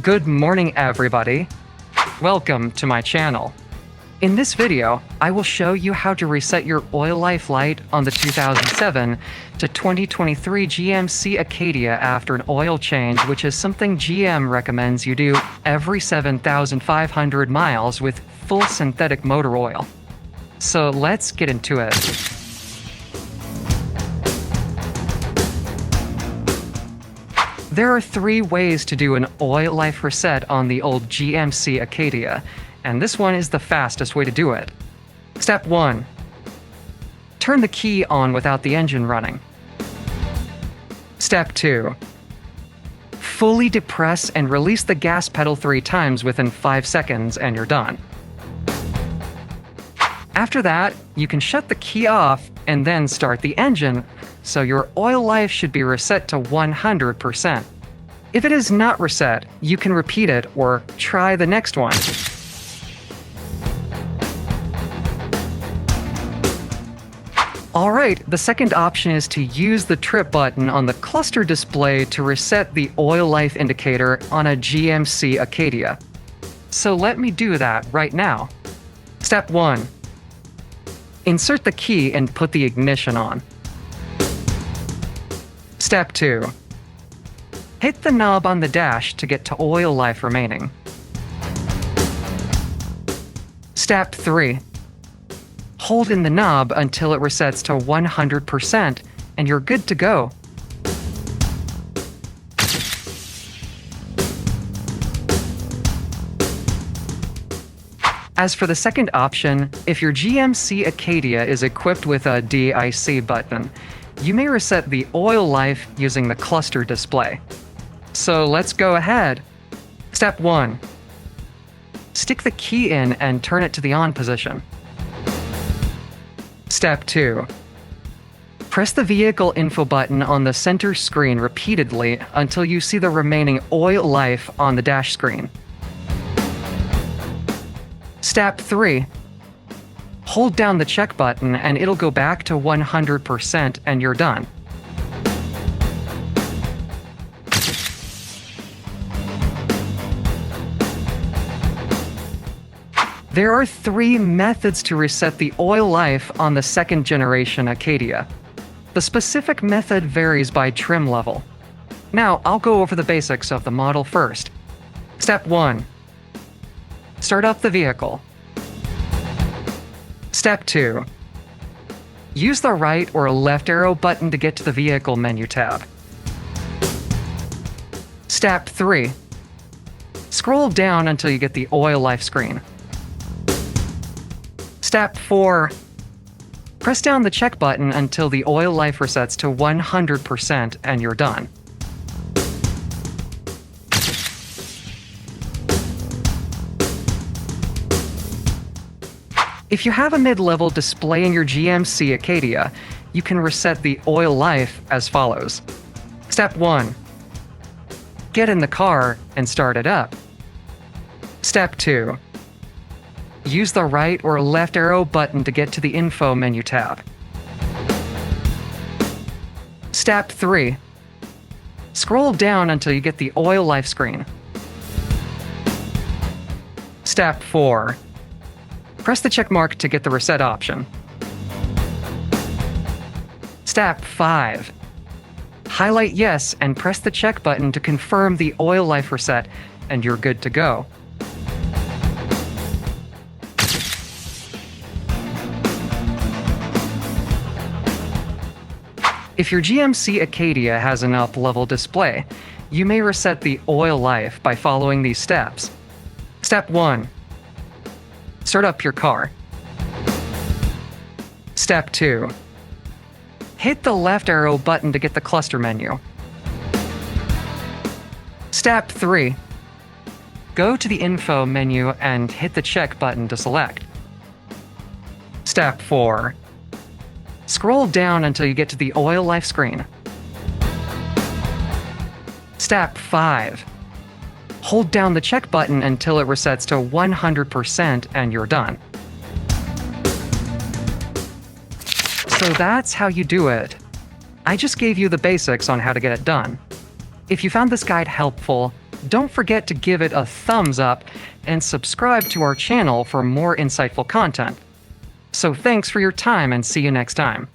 Good morning, everybody. Welcome to my channel. In this video, I will show you how to reset your oil life light on the 2007 to 2023 GMC Acadia after an oil change, which is something GM recommends you do every 7,500 miles with full synthetic motor oil. So let's get into it. There are three ways to do an oil life reset on the old GMC Acadia, and this one is the fastest way to do it. Step 1. Turn the key on without the engine running. Step 2. Fully depress and release the gas pedal 3 times within 5 seconds and you're done. After that, you can shut the key off and then start the engine, so your oil life should be reset to 100%. If it is not reset, you can repeat it or try the next one. Alright, the second option is to use the trip button on the cluster display to reset the oil life indicator on a GMC Acadia. So let me do that right now. Step 1. Insert the key and put the ignition on. Step 2. Hit the knob on the dash to get to oil life remaining. Step 3. Hold in the knob until it resets to 100% and you're good to go. As for the second option, if your GMC Acadia is equipped with a DIC button, you may reset the oil life using the cluster display. So let's go ahead. Step 1. Stick the key in and turn it to the on position. Step 2. Press the vehicle info button on the center screen repeatedly until you see the remaining oil life on the dash screen. Step 3. Hold down the check button and it'll go back to 100% and you're done. There are 3 methods to reset the oil life on the second generation Acadia. The specific method varies by trim level. Now, I'll go over the basics of the model first. Step 1. Start up the vehicle. Step 2. Use the right or left arrow button to get to the vehicle menu tab. Step 3. Scroll down until you get the oil life screen. Step 4. Press down the check button until the oil life resets to 100% and you're done. If you have a mid-level display in your GMC Acadia, you can reset the oil life as follows. Step 1. Get in the car and start it up. Step 2. Use the right or left arrow button to get to the info menu tab. Step 3. Scroll down until you get the oil life screen. Step 4. Press the check mark to get the reset option. Step 5. Highlight yes and press the check button to confirm the oil life reset, and you're good to go. If your GMC Acadia has an up-level display, you may reset the oil life by following these steps. Step 1. Start up your car. Step 2. Hit the left arrow button to get the cluster menu. Step 3. Go to the info menu and hit the check button to select. Step 4. Scroll down until you get to the oil life screen. Step 5. Hold down the check button until it resets to 100% and you're done. So that's how you do it. I just gave you the basics on how to get it done. If you found this guide helpful, Don't forget to give it a thumbs up and subscribe to our channel for more insightful content. So thanks for your time and see you next time.